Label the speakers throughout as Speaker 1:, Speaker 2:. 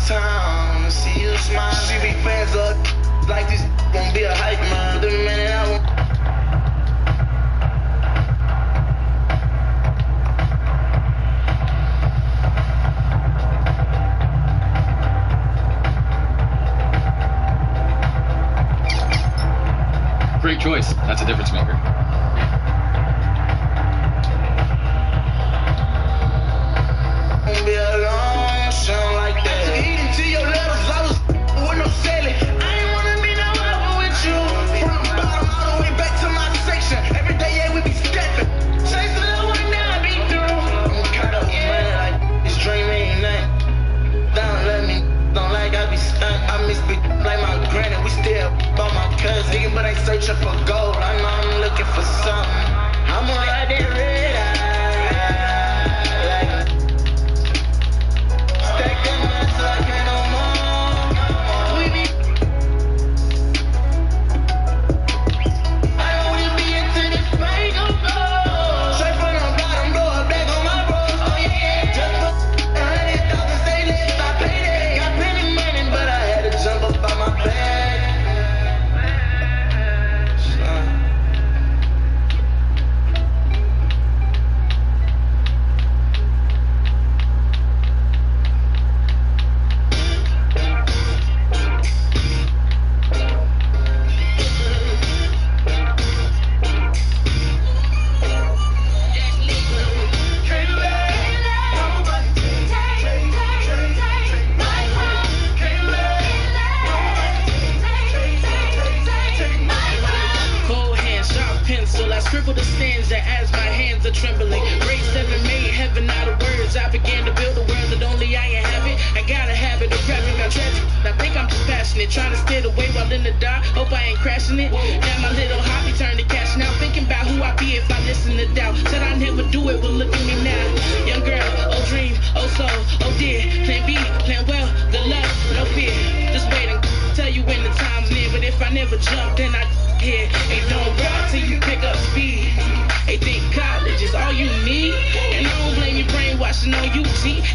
Speaker 1: time, see you smile. She be fans up like this, won't be a hype man. The minute I won't.
Speaker 2: Great choice. That's a difference maker.
Speaker 1: Won't be alone, something like that. Eating to your levels, I was with no selling. I ain't wanna be no other with you. From the bottom all the way back to my section. Every day, yeah, we be stepping. Chase the little one now, I be through. I'm caught up with money like this dream ain't nothing. Don't let me, don't like I be stuck. I miss big like my granny. We still by my cousin, but ain't searching for gold. I know I'm looking for something. I'm on that red eye.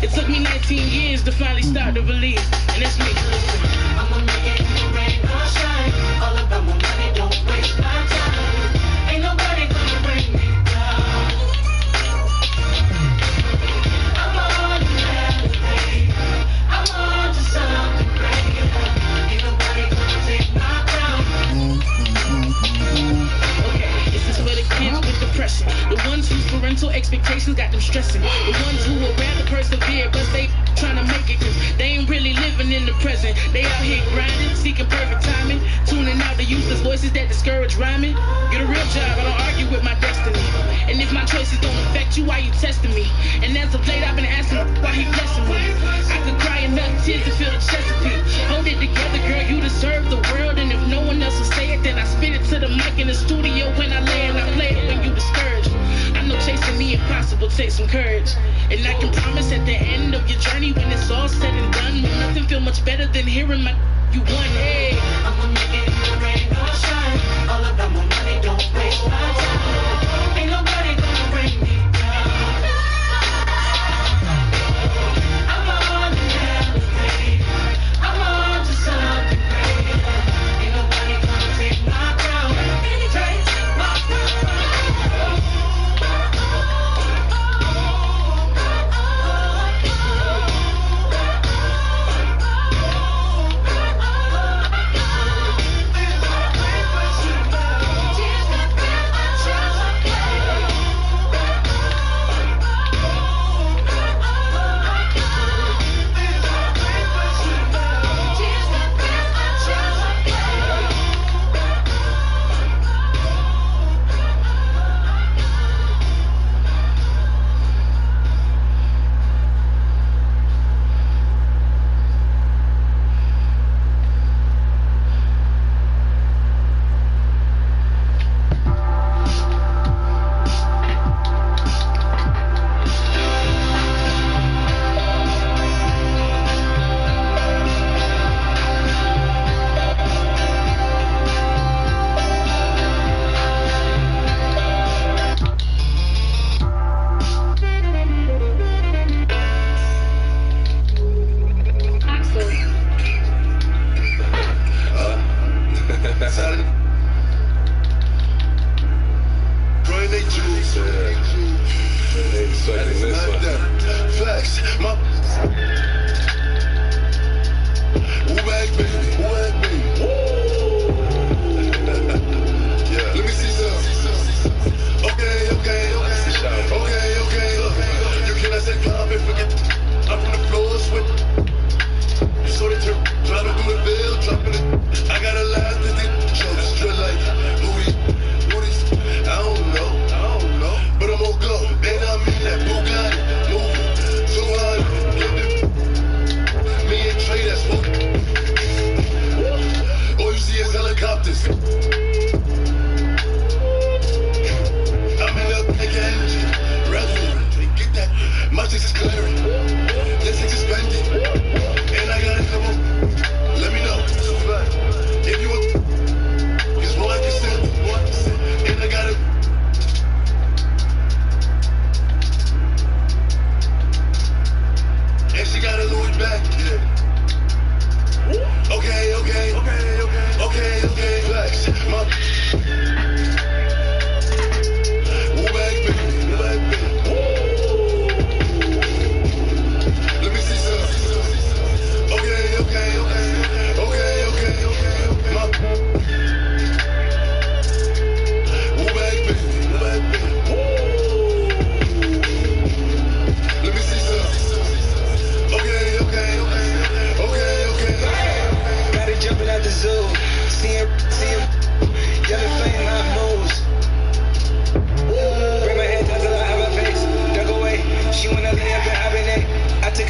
Speaker 3: It took me 19 years to finally start to believe, and it's me. I'ma make it in the rain or shine. All about my money, don't waste my time. Ain't nobody gonna bring me down. I'm on to elevate. I'm on to something greater. Ain't nobody gonna take my crown. Okay, this is for the kids with depression, the ones whose parental expectations got them stressing, the ones who would rather persevere, but they trying to make it cause they ain't really living in the present. They out here grinding, seeking perfect timing, tuning out the useless voices that discourage rhyming. Get a real job, I don't argue with my destiny. And if my choices don't affect you, why you testing me? And as of late, I've been asking why he blessing me. I could cry enough tears to feel the Chesapeake. Hold it together, girl, you deserve the world. And if no one else will say it, then I spit it to the mic in the studio when I lay and I play it when you discouraged. I know chasing the impossible takes some courage. And I can promise at the end of your journey, when it's all said and done, will nothing feel much better than hearing my you won. Hey, I'ma make it in the rain or shine. All about my money, don't waste my time. Ain't nobody gonna bring me down. I'm on to elevate. I'm on to something greater. Ain't nobody gonna take my crown. Take my crown.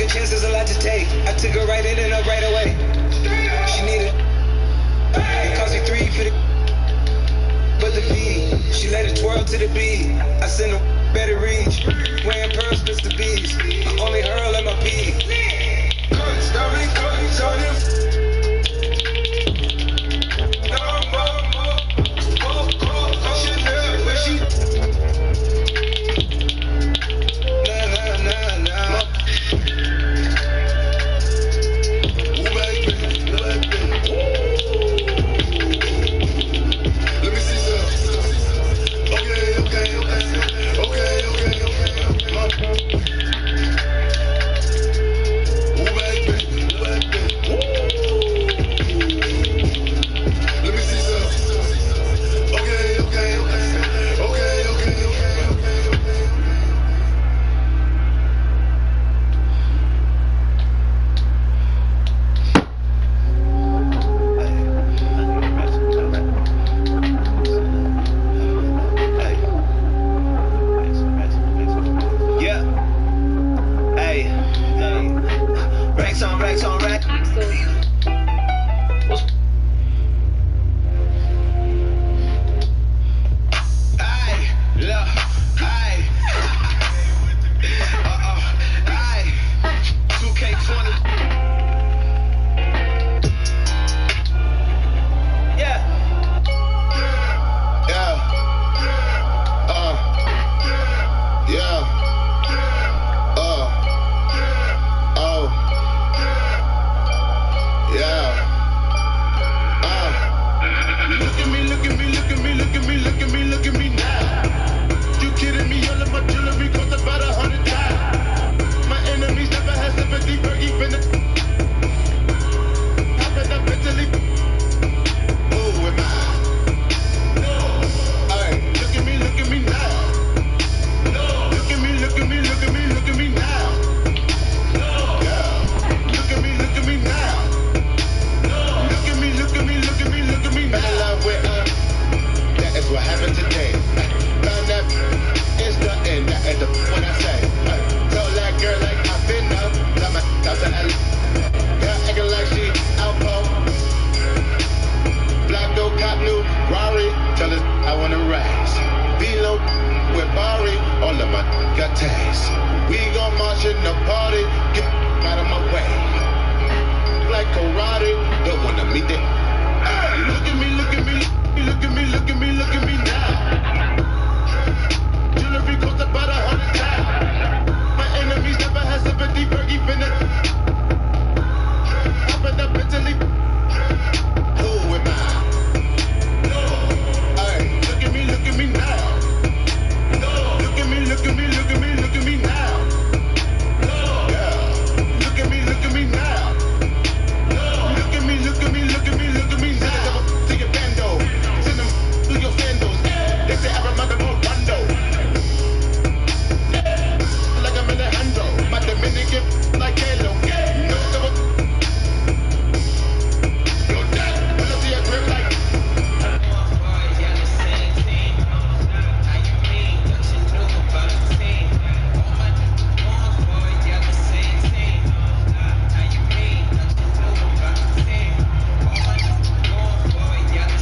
Speaker 1: a chance, there's a lot to take. I took her right in and up right away. She needed. It cost me 3 for the. But the beat, she let it twirl to the beat. I send her better reach. Wearing pearls, Mr. B's. I only hurl at my beat.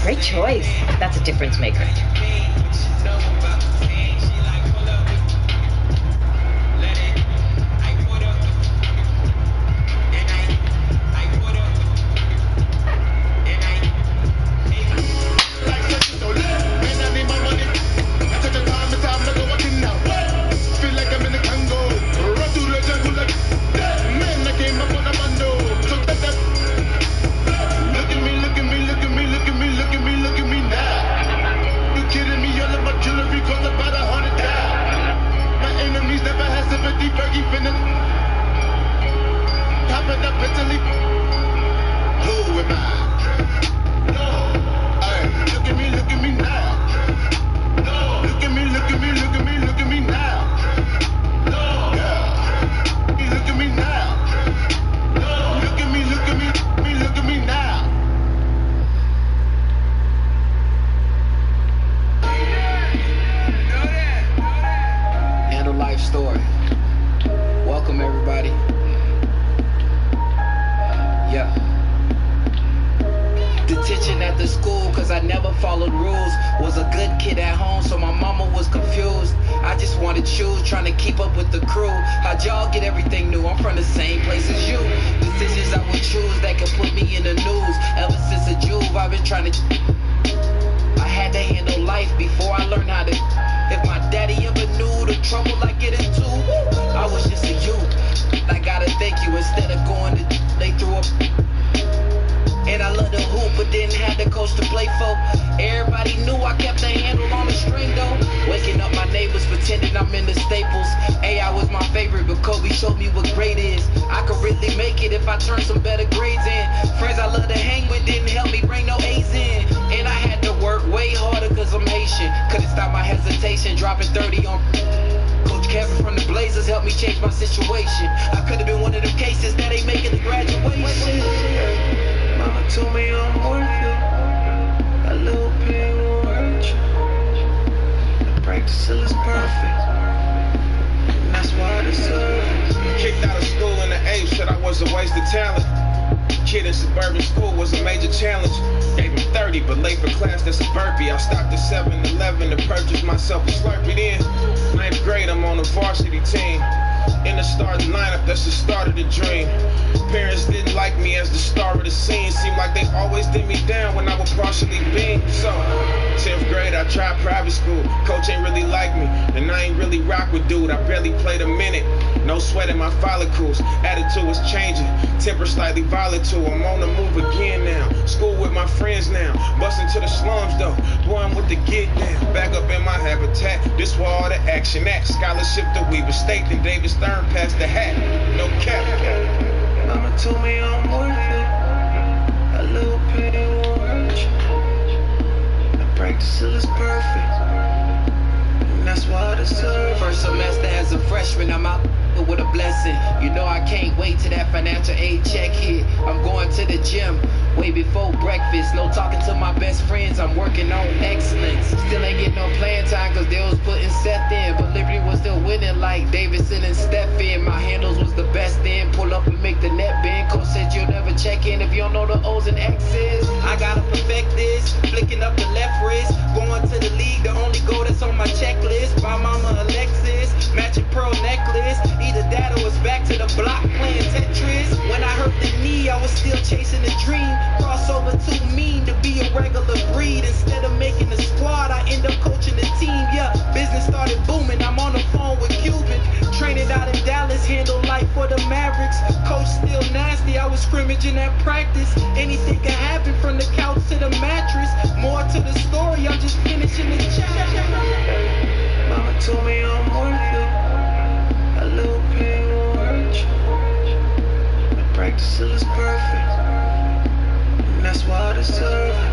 Speaker 4: Great choice. That's a difference maker.
Speaker 3: after school cause I never followed rules. Was a good kid at home, so my mama was confused. I just wanted to choose, trying to keep up with the crew. How'd y'all get everything new? I'm from the same place as you. Decisions I would choose that could put me in the news. Ever since a Juve, I've been trying to... I had to handle life before I learned how to... If my daddy ever knew the trouble I get into, I was just a youth. I gotta thank you, instead of going to... They threw up... And I loved the hoop, but didn't have the coach to play for. Everybody knew I kept a handle on the string though. Waking up my neighbors, pretending I'm in the Staples. AI was my favorite, but Kobe showed me what great is. I could really make it if I turned some better grades in. Friends I love to hang with didn't help me bring no A's in. And I had to work way harder cause I'm Haitian. Couldn't stop my hesitation, dropping 30 on... Coach Kevin from the Blazers helped me change my situation. I could have been one of them cases that ain't making the graduation. Mama told me I'm worth it. A little pain won't hurt you. The practice till it's perfect. And that's why I deserve it.
Speaker 5: Kicked out of school in the 8th, said I was a waste of talent. Kid in suburban school was a major challenge. Gave him 30, but late for class, that's a burpee. I stopped at 7-Eleven to purchase myself a Slurpee. Then, 9th grade, I'm on the varsity team. In the starting lineup, that's the start of the dream. Parents didn't like me as the star of the scene. Seemed like they always did me down when I would partially beam. So, 10th grade, I tried private school. Coach ain't really like me, and I ain't really rock with dude. I barely played a minute. No sweat in my follicles. Attitude was changing. Temper slightly volatile. I'm on the move again now. School with my friends now. Busting to the slums though. Boy, I'm with the get down. Back up in my habitat. This where all the action at. Scholarship to Weaver State and David Stern passed the hat. No cap.
Speaker 3: Mama told me I'm worth it. A little pain won't hurt you. I practice till it's perfect. And that's why I deserve. First semester as a freshman, I'm out with a blessing. You know I can't wait till that financial aid check hit. I'm going to the gym way before breakfast. No talking to my best friends. I'm working on excellence. Still ain't getting no playing time cause they was putting Seth in. But Liberty was still winning like Davidson and Stephen. My handles was the best in. Pull up and make the net bend. Coach said you'll never check in if you don't know the O's and X's. I gotta perfect this. Flicking up the left wrist. Going to the league, the only goal that's on my checklist. My mama Alexis. Matching pearl necklace. Either that or it's back to the block playing Tetris. When I hurt the knee, I was still chasing the dream. Crossover too mean to be a regular breed. Instead of making the squad, I end up coaching the team. Yeah, business started booming. I'm on the phone with Cuban. Training out in Dallas, handle life for the Mavericks. Coach still nasty, I was scrimmaging at practice. Anything can happen from the couch to the mattress. More to the story, I'm just finishing the chapter. Mama told me I'm worth it. A little pain won't hurt you. I practice till it's perfect. And that's why I deserve it.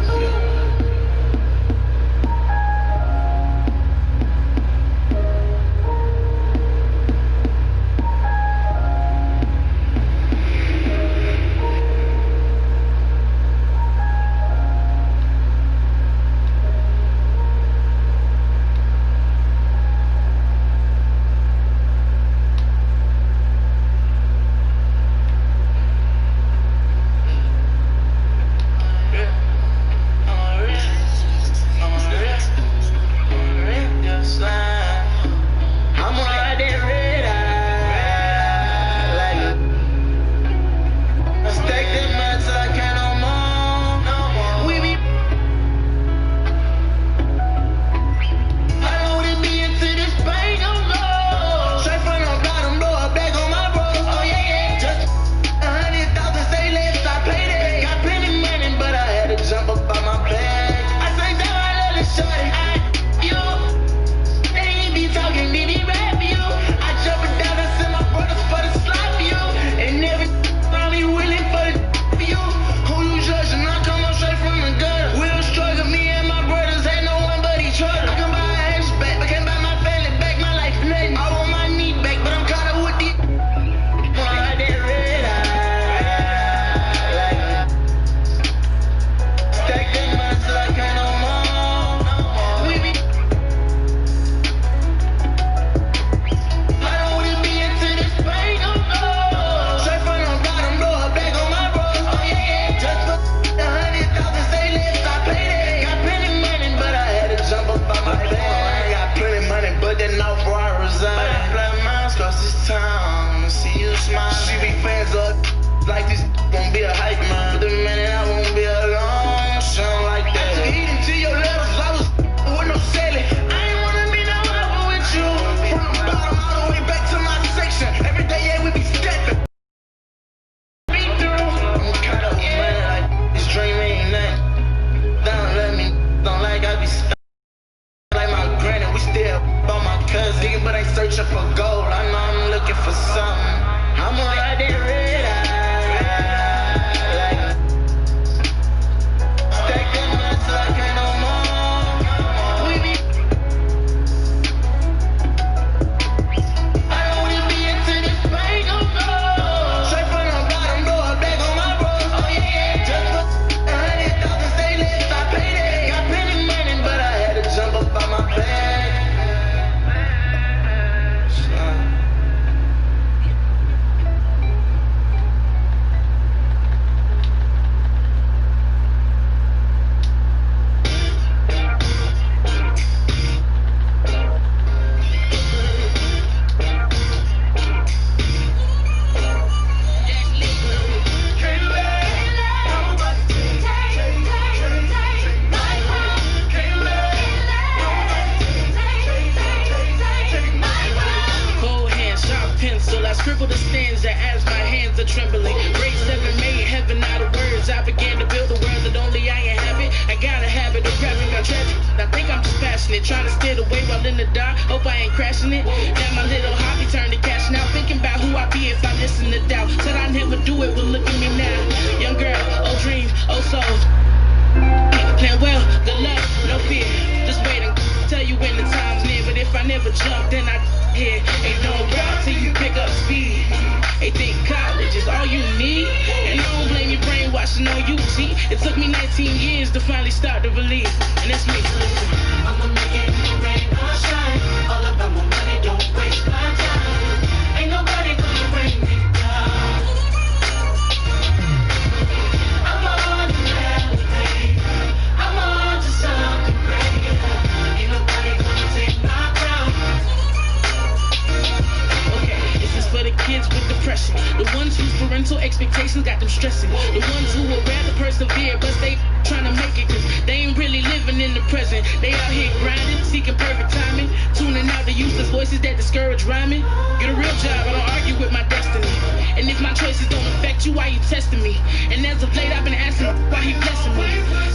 Speaker 3: hands are trembling. Grade 7 made heaven out of words. I began to build a world that only I inhabit. I got a habit of rapping on tragic. I think I'm just passionate, trying to steer the way while in the dark. Hope I ain't crashing it. Now my little hobby turned to cash now. Thinking about who I be if I listen to doubt. Said I never do it, well look at me now. Young girl, old dreams, old souls. Plan well, good luck, no fear. Just wait and tell you when the time's near. But if I never jump, then I here. Ain't no route till you pick up speed. They think college is all you need. And I don't blame you brainwashing on you, see. It took me 19 years to finally start to believe. And that's me, listen.
Speaker 1: I'ma make it rain or shine. All about my money, don't waste my time. Ain't nobody gonna bring me down. I'm on to elevate. I'm on to something greater. Ain't nobody gonna take my crown.
Speaker 3: Okay, this is for the kids with depression. The ones whose parental expectations got them stressing. The ones who would rather persevere, but they trying to make it cause they ain't really living in the present. They out here grinding, seeking perfect timing, tuning out the useless voices that discourage rhyming. Get a real job, I don't argue with my destiny. And if my choices don't affect you, why you testing me? And as of late I've been asking why he blessing me.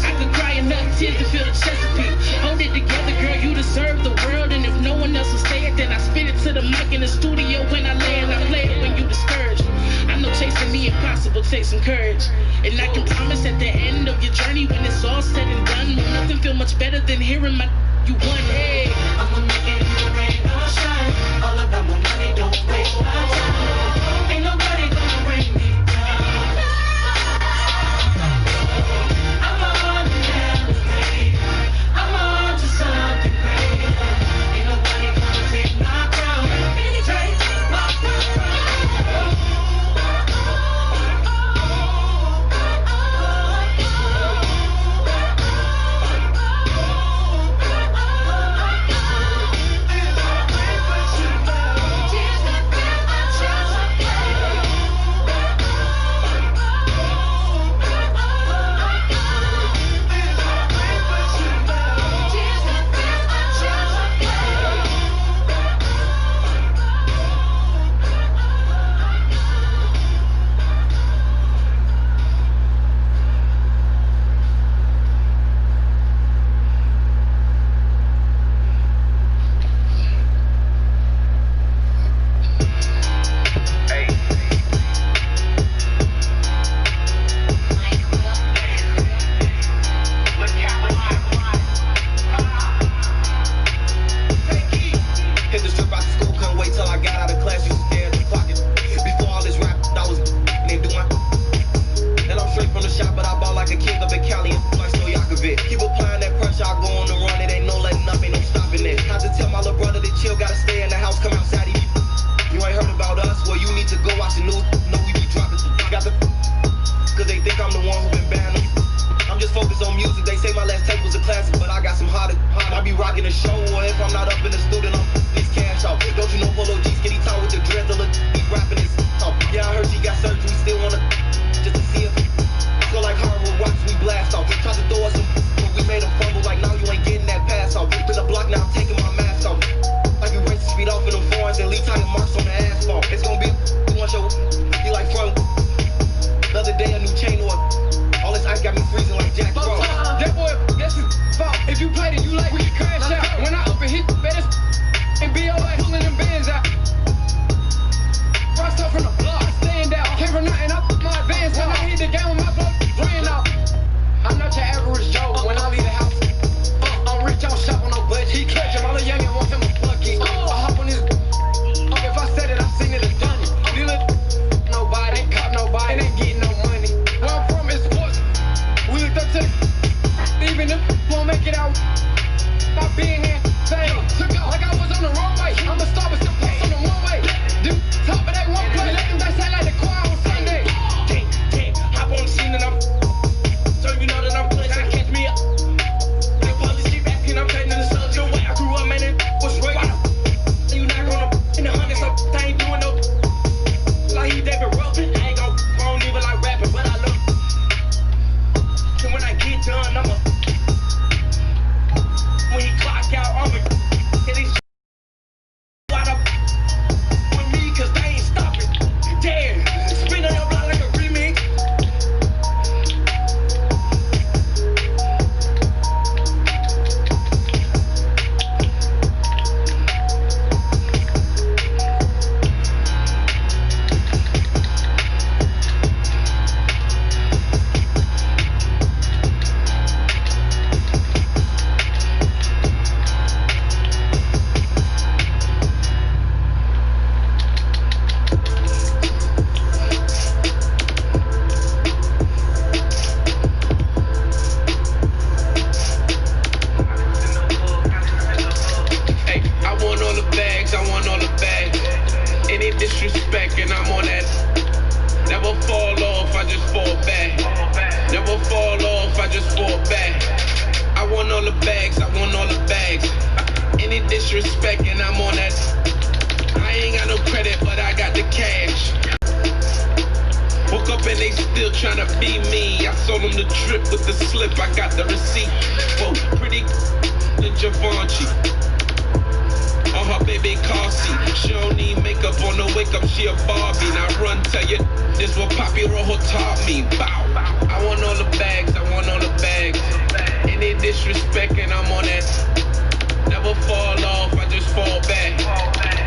Speaker 3: I could cry enough tears to feel the Chesapeake. Hold it together, girl, you deserve the world. And if no one else will say it, then I spit it to the mic in the studio when I lay and I play it when you discouraged. I know chasing the impossible takes some courage. And I can promise at the end of your journey, when it's all said and done, will nothing feel much better than hearing my you won. Hey,
Speaker 1: I'ma make it rain or shine. All about my money, don't waste my time. Ain't nobody gonna bring me down. I'm on to elevate. I'm on to something greater. Ain't nobody gonna take my crown. Take my crown.
Speaker 5: Never fall off, I just fall back. Never fall off, I just fall back. I want all the bags, I want all the bags. Any disrespect and I'm on that. I ain't got no credit, but I got the cash. Woke up and they still tryna be me. I sold them the drip with the slip, I got the receipt. Whoa, pretty the Givenchy. On her baby car seat. She don't need makeup on the wake up, she a Barbie. Now run, tell you this what Papi Rojo taught me. Bow. I want all the bags, I want all the bags. Any disrespect and I'm on that. Never fall off, I just fall back.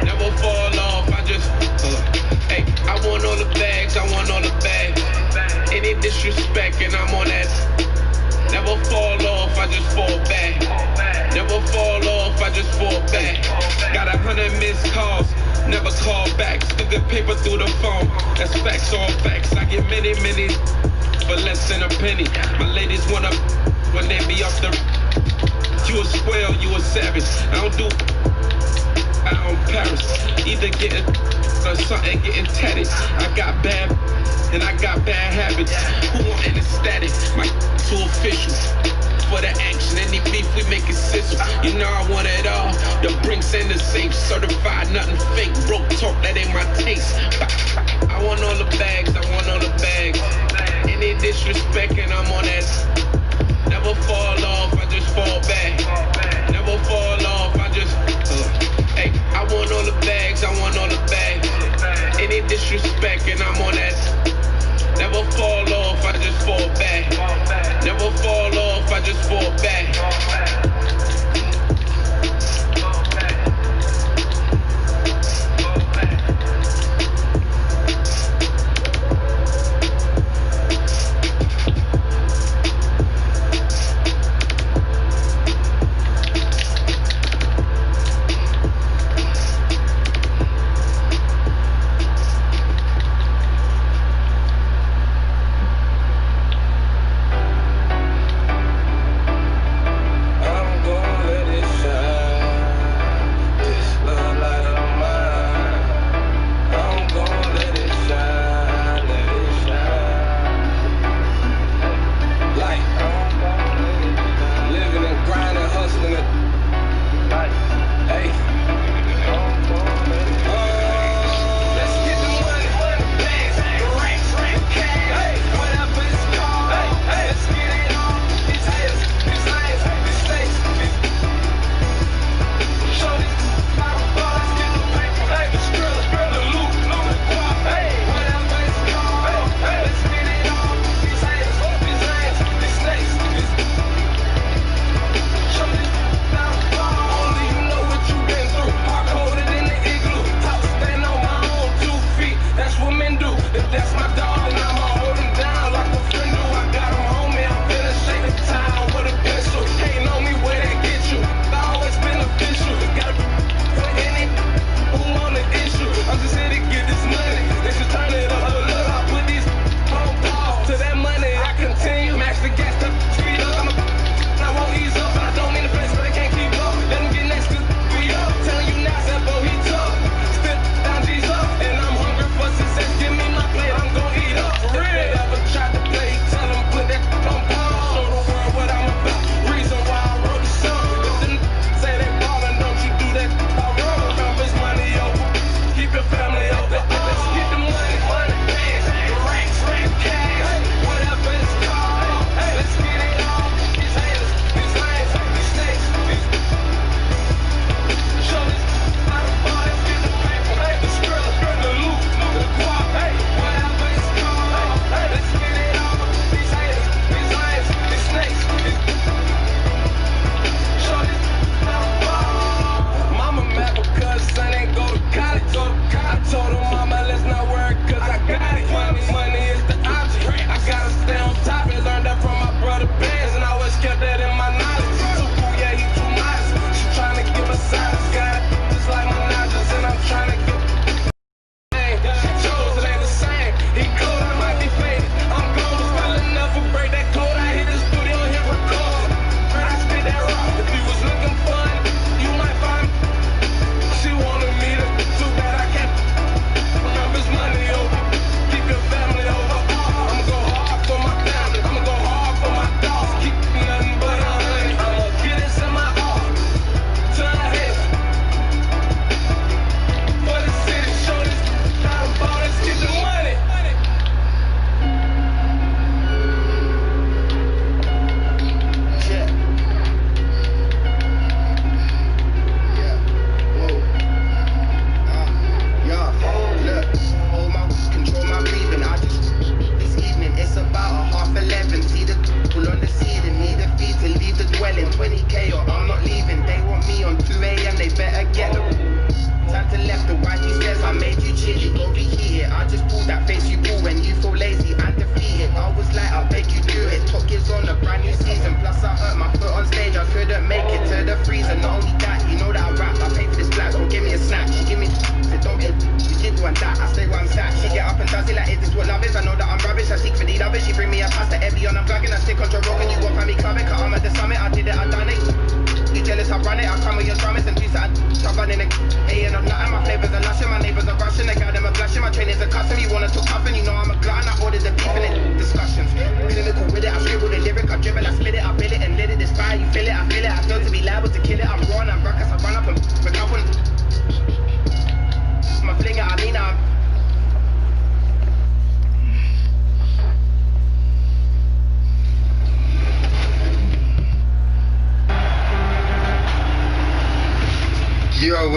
Speaker 5: Never fall off, I just hey, I want all the bags, I want all the bags. Any disrespect and I'm on that. Never fall off, I just fall back. Never fall off, I just fall back. Got 100 missed calls, never call back. Still get paper through the phone, that's facts, all facts. I get many for less than a penny. My ladies wanna when they be off the. You a square, you a savage. I don't do out on Paris. Either getting or something getting tatted. I got bad and I got bad habits. Who want any static? My too official. For the action, any beef we make it sizzle. You know I want it all. The brinks and the safe, certified, nothing fake. Broke talk, that ain't my taste. I want all the bags, I want all the bags. Any disrespect and I'm on that. Never fall off, I just fall back. Never fall off, I just hey, I want all the bags, I want all the bags. Any disrespect and I'm on that. Never fall off, I just fall back. Never fall off, I just fall back.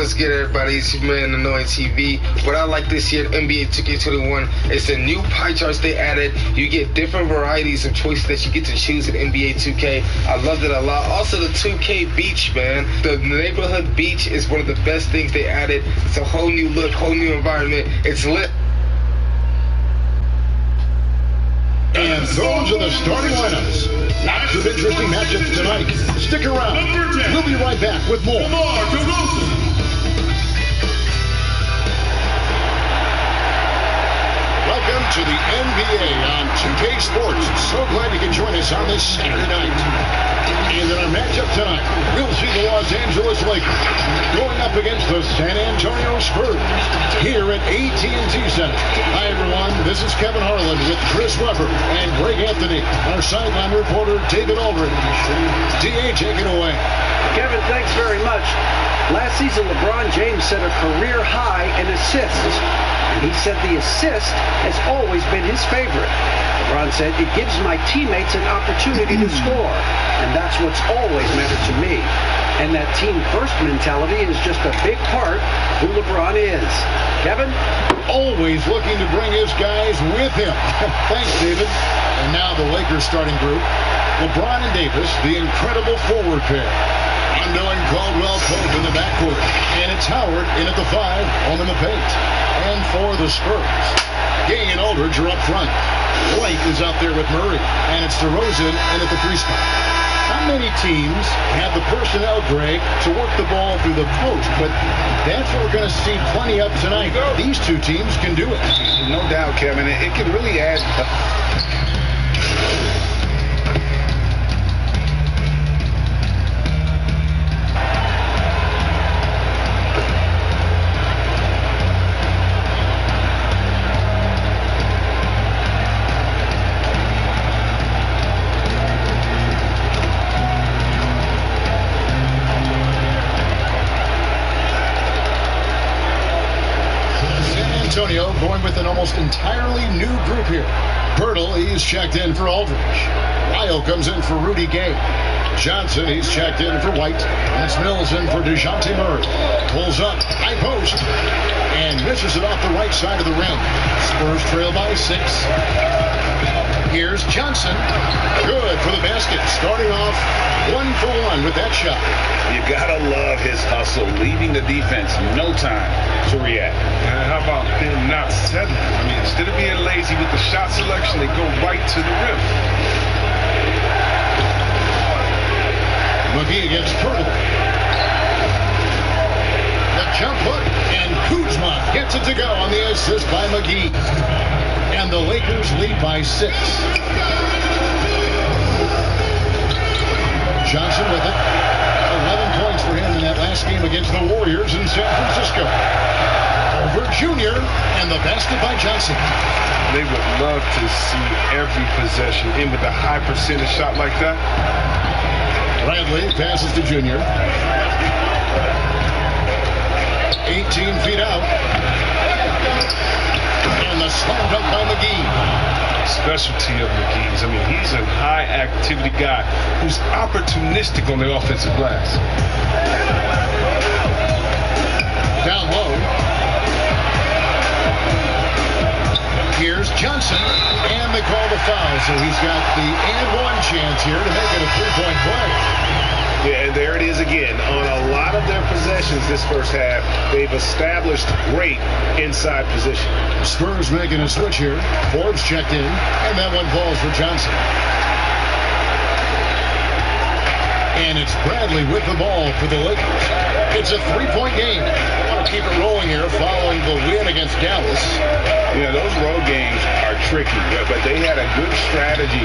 Speaker 6: What's good, everybody? It's your man, Annoying TV. What I like this year, NBA 2K21, is the new pie charts they added. You get different varieties of choices that you get to choose in NBA 2K. I loved it a lot. Also, the 2K Beach, man. The neighborhood beach is one of the best things they added. It's a whole new look, whole new environment. It's lit.
Speaker 7: And those are the starting lineups. Lots of interesting matchups tonight. Stick around. We'll be right back with more. Welcome to the NBA on 2K Sports. So glad you can join us on this Saturday night. And in our matchup tonight, we'll see the Los Angeles Lakers going up against the San Antonio Spurs here at AT&T Center. Hi, everyone. This is Kevin Harlan with Chris Webber and Greg Anthony, our sideline reporter David Aldridge. DA, take it away.
Speaker 8: Kevin, thanks very much. Last season, LeBron James set a career high in assists. And he said the assist has always been his favorite. LeBron said, it gives my teammates an opportunity to score. And that's what's always mattered to me. And that team-first mentality is just a big part of who LeBron is. Kevin?
Speaker 7: Always looking to bring his guys with him. Thanks, David. And now the Lakers starting group. LeBron and Davis, the incredible forward pair. Rondo and Caldwell Pope in the backcourt. And it's Howard in at the 5, home in the paint. And for the Spurs, Gay and Aldridge are up front. White is out there with Murray. And it's DeRozan in at the 3 spot. How many teams have the personnel, Greg, to work the ball through the post? But that's what we're going to see plenty of tonight. These two teams can do it.
Speaker 9: No doubt, Kevin. It can really add...
Speaker 7: Antonio going with an almost entirely new group here. Pirtle, he's checked in for Aldridge. Lyle comes in for Rudy Gay. Johnson, he's checked in for White. That's Mills in for DeJounte Murray. Pulls up, high post, and misses it off the right side of the rim. Spurs trail by 6. Here's Johnson. Good for the basket. Starting off 1 for 1 with that shot.
Speaker 9: You gotta love his hustle, leaving the defense no time to react.
Speaker 5: And how about them not settling? I mean, instead of being lazy with the shot selection, they go right to the rim.
Speaker 7: McGee against Pirtle. The jump hook, and Kuzma gets it to go on the assist by McGee. And the Lakers lead by 6. Johnson with it. 11 points for him in that last game against the Warriors in San Francisco. Over Jr. and the basket by Johnson.
Speaker 5: They would love to see every possession in with a high percentage shot like that.
Speaker 7: Bradley passes to Jr. 18 feet out. And the slam dunk by McGee.
Speaker 5: Specialty of McGee's. I mean, he's a high-activity guy who's opportunistic on the offensive glass.
Speaker 7: Down low. Here's Johnson, and they call the foul, so he's got the and 1 chance here to make it a 3-point play.
Speaker 9: Yeah, and there it is again. On a lot of their possessions this first half, they've established great inside position.
Speaker 7: Spurs making a switch here. Forbes checked in, and that one falls for Johnson. And it's Bradley with the ball for the Lakers. It's a 3-point game. They want to keep it rolling here following the win against Dallas.
Speaker 9: Yeah, those road games are tricky, but they had a good strategy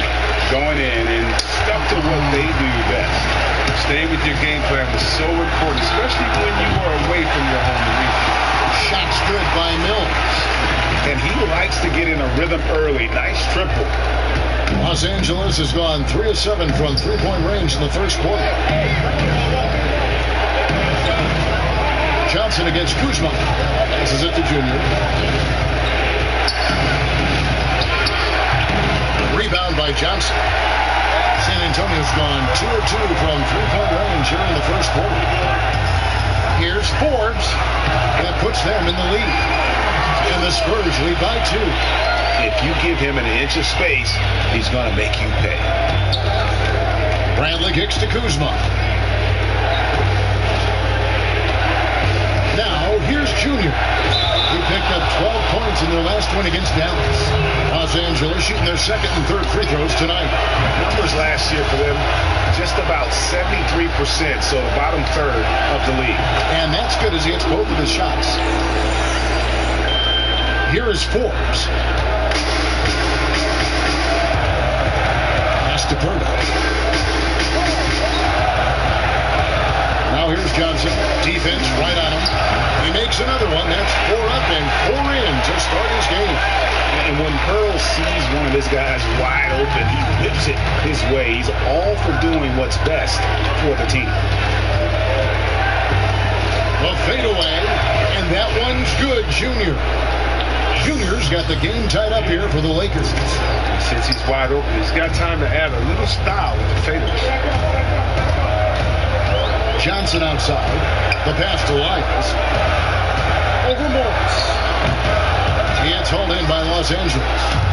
Speaker 9: going in and stuck to what they do best.
Speaker 5: Staying with your game plan was so important, especially when you are away from your home arena.
Speaker 7: Shots good by Mills.
Speaker 9: And he likes to get in a rhythm early. Nice triple.
Speaker 7: Los Angeles has gone 3 of 7 from 3-point range in the first quarter. Johnson against Kuzma. Passes it to Jr. Rebound by Johnson. San Antonio's gone 2 of 2 from 3-point range here in the first quarter. Here's Forbes. That puts them in the lead. And the Spurs lead by 2.
Speaker 9: If you give him an inch of space, he's going to make you pay.
Speaker 7: Bradley kicks to Kuzma. Now, here's Junior. He picked up 12 points in their last win against Dallas. Los Angeles shooting their second and third free throws tonight.
Speaker 9: Numbers last year for them, just about 73%, so the bottom third of the league.
Speaker 7: And that's good as he hits both of his shots. Here is Forbes. Pass to Purdy. Now here's Johnson. Defense right on him. He makes another one. That's 4 up and 4 in to start his game.
Speaker 9: And when Pearl sees one of his guys wide open, he whips it his way. He's all for doing what's best for the team.
Speaker 7: Well, fade away, and that one's good, Junior. Junior's got the game tied up here for the Lakers.
Speaker 9: Since he's wide open, he's got time to add a little style with the fadeaway.
Speaker 7: Johnson outside. The pass to Lyles. Over Morris. He gets hauled in by Los Angeles.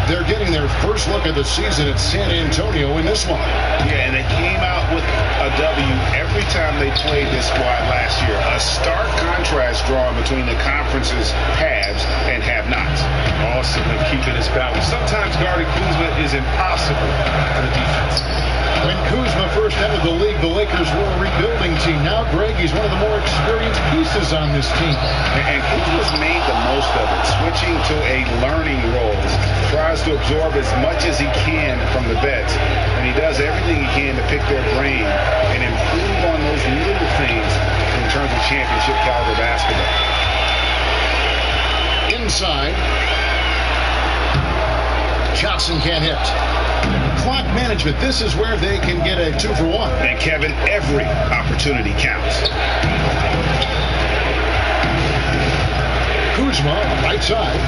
Speaker 7: They're getting their first look of the season at San Antonio in this one.
Speaker 9: Yeah, and they came out with a W every time they played this squad last year. A stark contrast drawn between the conference's haves and have-nots. Awesome at keeping his balance. Sometimes guarding Kuzma is impossible for the defense.
Speaker 7: When Kuzma first entered the league, the Lakers were a rebuilding team. Now, Greg, he's one of the more experienced pieces on this team.
Speaker 9: And Kuzma's made the most of it, switching to a learning role. Tries to absorb as much as he can from the vets. And he does everything he can to pick their brain and improve on those little things in terms of championship caliber basketball.
Speaker 7: Inside. Johnson can't hit. Clock management. This is where they can get a 2-for-1.
Speaker 9: And Kevin, every opportunity counts.
Speaker 7: Kuzma, right side.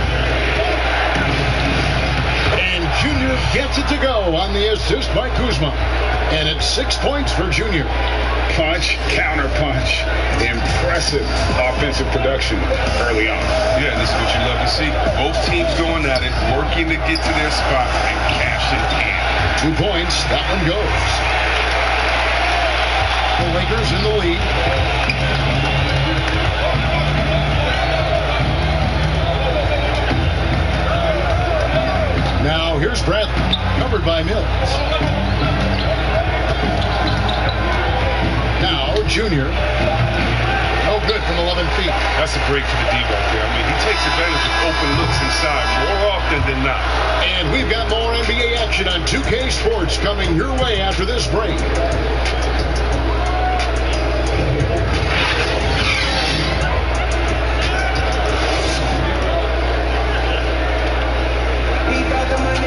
Speaker 7: And Junior gets it to go on the assist by Kuzma. And it's 6 points for Junior.
Speaker 9: Punch, counter punch. Impressive offensive production early on.
Speaker 10: Yeah, this is what you love to see. Both teams going at it, working to get to their spot and cash it in.
Speaker 7: 2 points. That one goes. The Lakers in the lead. Now here's Bradley, covered by Mills. Now Junior, no good from 11 feet.
Speaker 10: That's a break for the D right there. I mean, he takes advantage of open looks inside more often than not.
Speaker 7: And we've got more NBA action on 2K Sports coming your way after this break.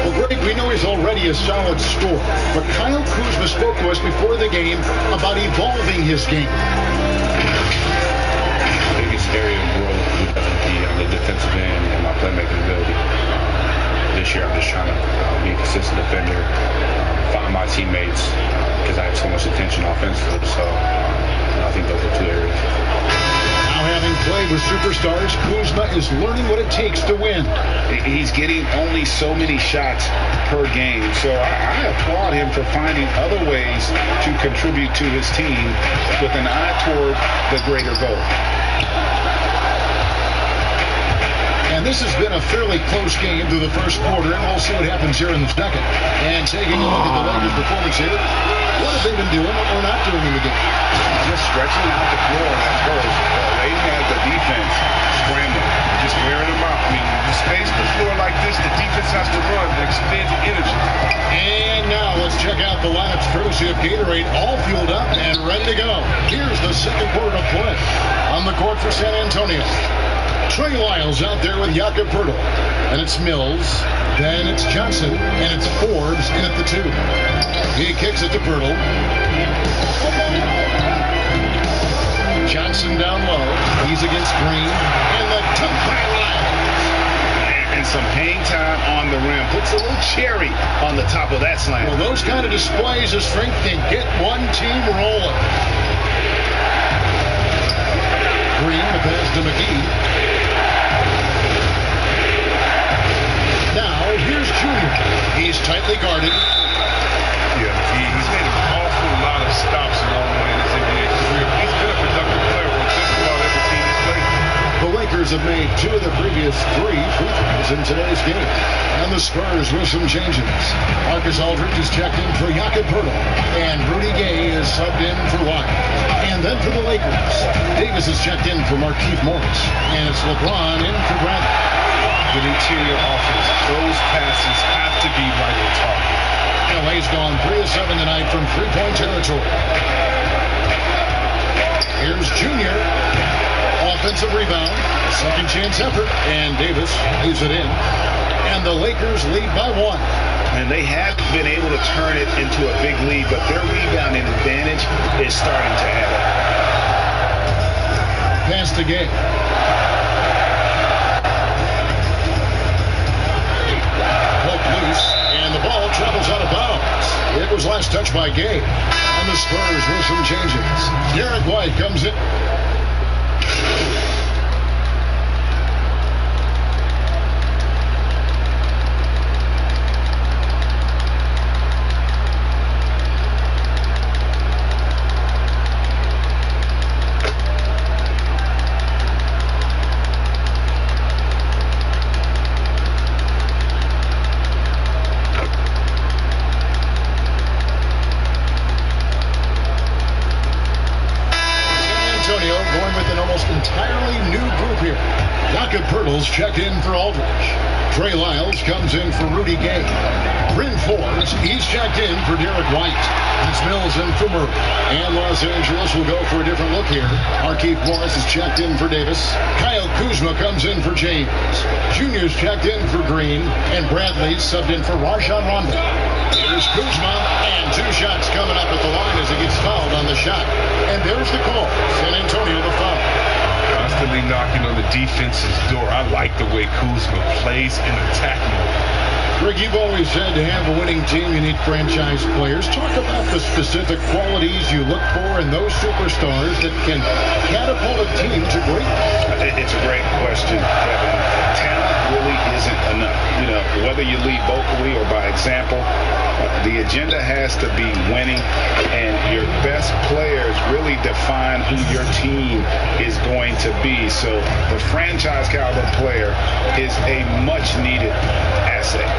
Speaker 7: Well, Greg, we know he's already a solid scorer, but Kyle Kuzma spoke to us before the game about evolving his game.
Speaker 11: The biggest area of growth would be on the defensive end and my playmaking ability. This year I'm just trying to be a consistent defender, find my teammates, because I have so much attention offensively, so I think those are 2 areas.
Speaker 7: Now, having played with superstars, Kuzma is learning what it takes to win.
Speaker 9: He's getting only so many shots per game, so I applaud him for finding other ways to contribute to his team with an eye toward the greater goal.
Speaker 7: And this has been a fairly close game through the first quarter, and we'll see what happens here in the second. And taking a look at the Lakers' performance here, what have they been doing or not doing in the game?
Speaker 9: Just stretching out the floor at first. They had the defense scrambling, just wearing them out. I mean, you space the floor like this, the defense has to run to expend the energy.
Speaker 7: And now let's check out the lineups courtesy of Gatorade, all fueled up and ready to go. Here's the second quarter of play on the court for San Antonio. Trey Lyles out there with Jakob Poeltl. And it's Mills. Then it's Johnson. And it's Forbes in at the 2. He kicks it to Poeltl. Johnson down low. He's against Green. And the dunk by Lyles.
Speaker 9: And some hang time on the rim. Puts a little cherry on the top of that slam.
Speaker 7: Well, those kind of displays of strength can get one team rolling. Green, the pass to McGee. Now, here's Junior. He's tightly guarded.
Speaker 10: Yeah, he's made an awful lot of stops along the way in his NBA career. He's been a productive player for just about every team he's played.
Speaker 7: The Lakers have made 2 of the previous 3 free throws in today's game. And the Spurs with some changes. Marcus Aldridge is checked in for Jakob Poeltl. And Rudy Gay is subbed in for White. And then for the Lakers, Davis is checked in for Markieff Morris. And it's LeBron in for Bradley.
Speaker 10: With interior offense, those passes have to be right on target.
Speaker 7: LA's gone 3 of 7 tonight from three-point territory. Here's Junior. Offensive rebound. Second chance effort. And Davis leaves it in. And the Lakers lead by 1.
Speaker 9: And they have been able to turn it into a big lead, but their rebounding advantage is starting to add up.
Speaker 7: Pass to Gay. Poked loose, and the ball travels out of bounds. It was last touched by Gay. And the Spurs with some changes. Derek White comes in. Entirely new group here. Jakob Poeltl's checked in for Aldridge. Trey Lyles comes in for Rudy Gay. Bryn Forbes, he's checked in for Derek White. It's Mills in for Murray. And Los Angeles will go for a different look here. Markieff Morris is checked in for Davis. Kyle Kuzma comes in for James. Junior's checked in for Green. And Bradley's subbed in for Rajon Rondo. Here's Kuzma, and 2 shots coming up at the line as he gets fouled on the shot. And there's the call. San Antonio the foul.
Speaker 10: Constantly knocking on the defense's door. I like the way Kuzma plays in attack mode.
Speaker 7: Greg, you've always said to have a winning team, you need franchise players. Talk about the specific qualities you look for in those superstars that can catapult a team to greatness.
Speaker 9: It's a great question, Kevin. Talent really isn't enough. You know, whether you lead vocally or by example, the agenda has to be winning, and your best players really define who your team is going to be. So the franchise caliber player is a much needed asset.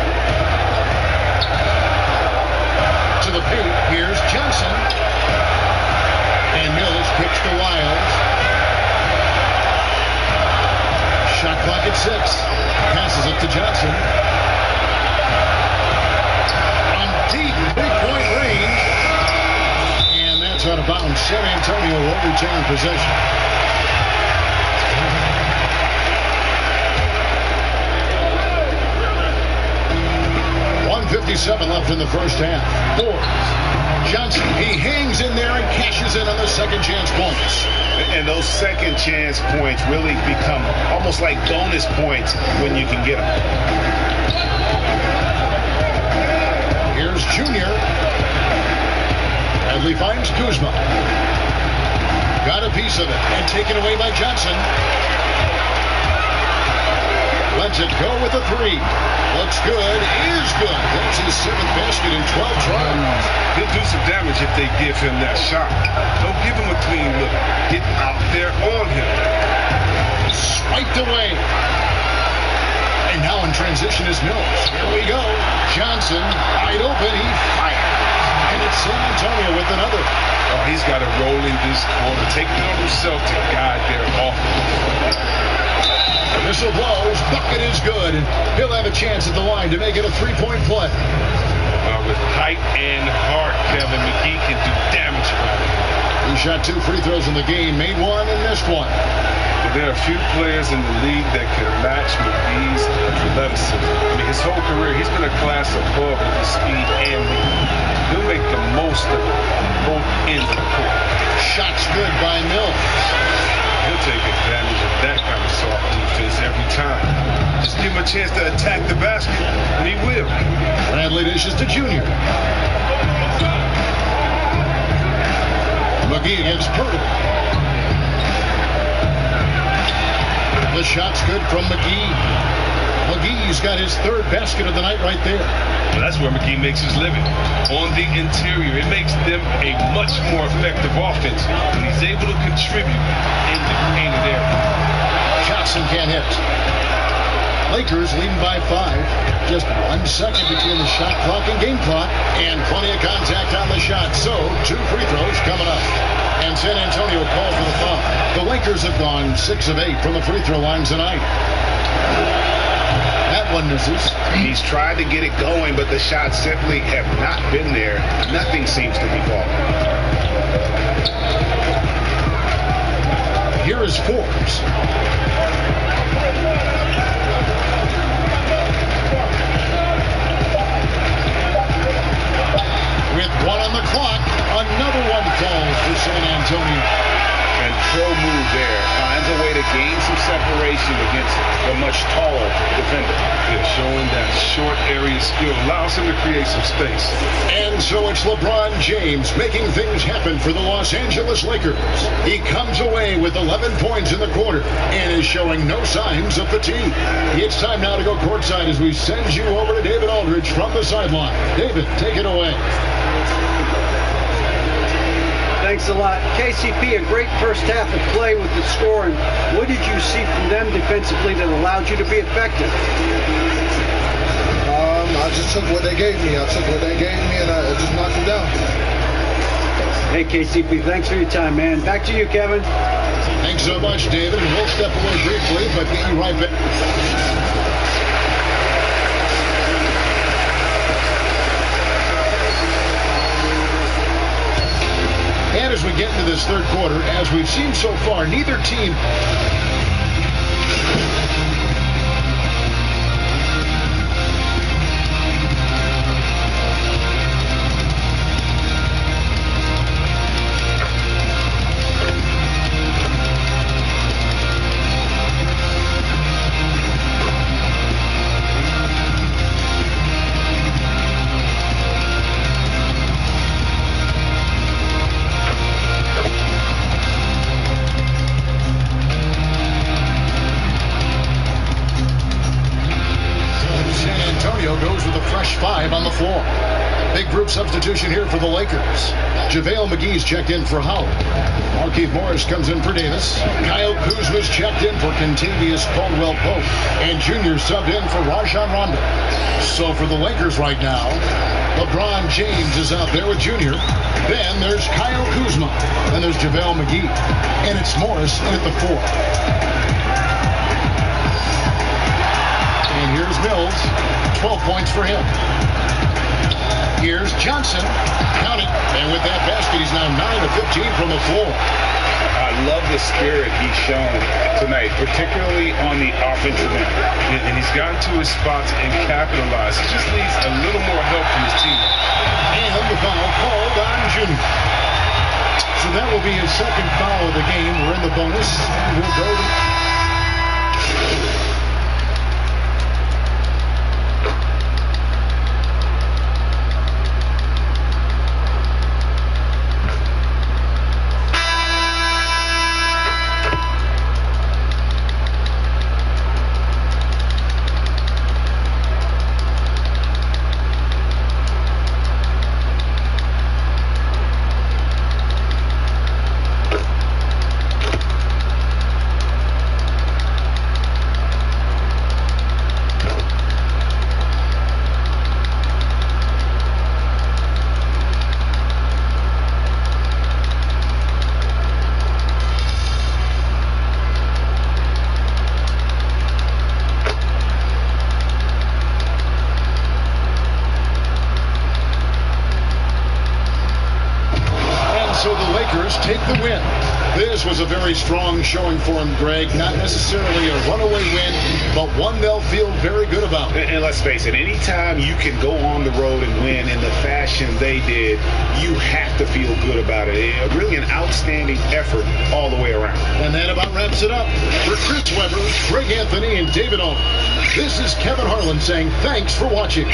Speaker 7: To the paint, here's Johnson. And Mills kicks to Lyles. Shot clock at 6. Passes it to Johnson. On deep three-point range. And that's out of bounds. San Antonio will retain possession. 1:57 left in the first half. Forbes. Johnson, he hangs in there and cashes in on the second chance points.
Speaker 9: And those second chance points really become almost like bonus points when you can get them.
Speaker 7: Here's Junior. Bradley finds Kuzma. Got a piece of it and taken away by Johnson. Lets it go with a 3. Looks good, is good. That's his 7th basket in 12 tries.
Speaker 10: He'll do some damage if they give him that shot. Don't give him a clean look. Get out there on him.
Speaker 7: Swiped away. And now in transition is Mills. Here we go. Johnson, wide open. He fires. And it's San Antonio with another.
Speaker 10: Oh, he's got to roll in this corner. Take it on himself to guide their offense.
Speaker 7: Whistle blows. Bucket is good. And he'll have a chance at the line to make it a 3-point play.
Speaker 10: With height and heart, Kevin McGee can do damage around him.
Speaker 7: He shot 2 free throws in the game, made 1 and missed 1.
Speaker 10: But there are a few players in the league that can match McGee's athleticism. I mean, his whole career, he's been a class above with his speed and lead. He'll make the most of it on both ends of the court.
Speaker 7: Shots good by Mills.
Speaker 10: He'll take advantage of that kind of soft defense every time. Just give him a chance to attack the basket, and he will.
Speaker 7: Bradley dishes to Junior. McGee against Poeltl. The shot's good from McGee. McGee's got his third basket of the night right there.
Speaker 10: Well, that's where McGee makes his living. On the interior, it makes them a much more effective offense when he's able to contribute in the painted area.
Speaker 7: Johnson can't hit. Lakers leading by 5. Just 1 second between the shot clock and game clock, and plenty of contact on the shot. So 2 free throws coming up. And San Antonio called for the foul. The Lakers have gone 6 of 8 from the free throw line tonight. That one misses.
Speaker 9: He's tried to get it going, but the shots simply have not been there. Nothing seems to be falling.
Speaker 7: Here is Forbes. With 1 on the clock, another one falls for San Antonio.
Speaker 9: And pro move there. Finds a way to gain some separation against the much taller defender.
Speaker 10: Yeah, showing that short area skill allows him to create some space.
Speaker 7: And so it's LeBron James making things happen for the Los Angeles Lakers. He comes away with 11 points in the quarter and is showing no signs of fatigue. It's time now to go courtside as we send you over to David Aldridge from the sideline. David, take it away.
Speaker 8: Thanks a lot. KCP, a great first half of play with the scoring. What did you see from them defensively that allowed you to be effective?
Speaker 12: I just took what they gave me. And I just knocked them down.
Speaker 8: Hey, KCP, thanks for your time, man. Back to you, Kevin.
Speaker 7: Thanks so much, David. And we'll step away briefly, but get you right back. And as we get into this third quarter, as we've seen so far, neither team goes with a fresh 5 on the floor. Big group substitution here for the Lakers. JaVale McGee's checked in for Howard. Markieff Morris comes in for Davis. Kyle Kuzma's checked in for Kentavious Caldwell-Pope. And Junior subbed in for Rajon Rondo. So for the Lakers right now, LeBron James is out there with Junior. Then there's Kyle Kuzma. Then there's JaVale McGee. And it's Morris in at the 4. And here's Mills. 12 points for him. Here's Johnson. Count it. And with that basket, he's now 9 of 15 from the floor.
Speaker 9: I love the spirit he's shown tonight, particularly on the offensive end.
Speaker 10: And he's gotten to his spots and capitalized. He just needs a little more help from his team.
Speaker 7: And the foul called on Junior. So that will be his second foul of the game. We're in the bonus. We'll go to... Take the win. This was a very strong showing for him, Greg. Not necessarily a runaway win, but one they'll feel very good about.
Speaker 9: And let's face it, anytime you can go on the road and win in the fashion they did, you have to feel good about it. Really an outstanding effort all the way around.
Speaker 7: And that about wraps it up. For Chris Webber, Greg Anthony, and David Aldridge, this is Kevin Harlan saying thanks for watching.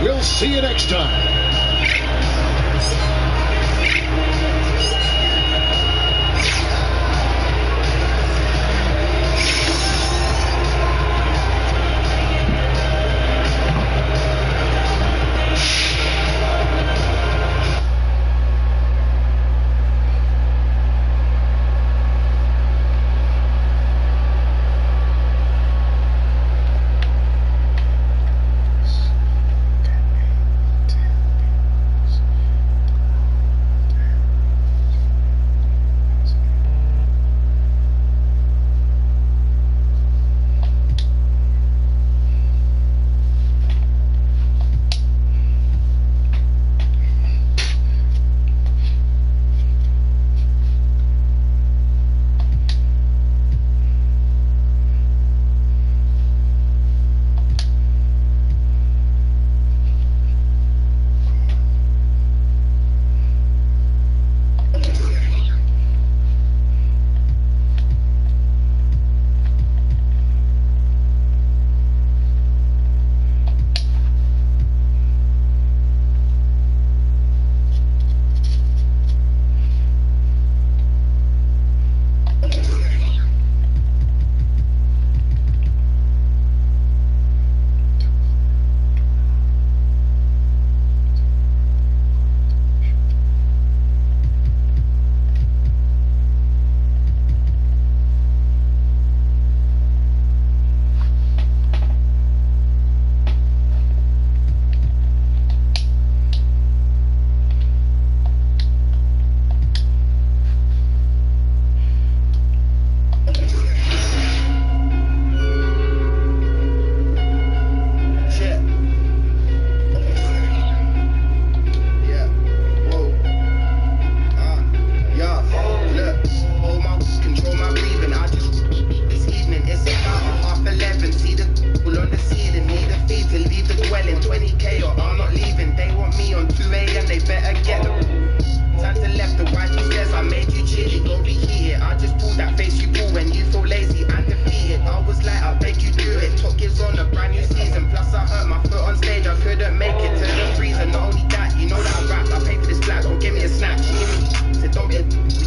Speaker 7: We'll see you next time.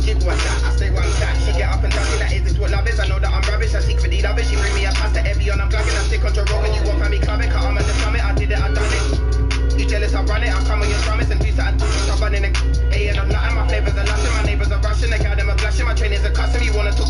Speaker 1: shit, what's that? I stay one side. So get up and ducking, that is what love is. I know that I'm rubbish, I seek for the lovers. She bring me a pasta every on I'm glugging. I'm sick on your roll and you won't find me clubbing. Cause I'm on the summit, I did it, I done it. You jealous, I run it, I come on your promise and do something. I'm running a and I'm nothing. My flavors are nothing, my neighbors are rushing. They got them a blushing, my trainers are custom. You wanna talk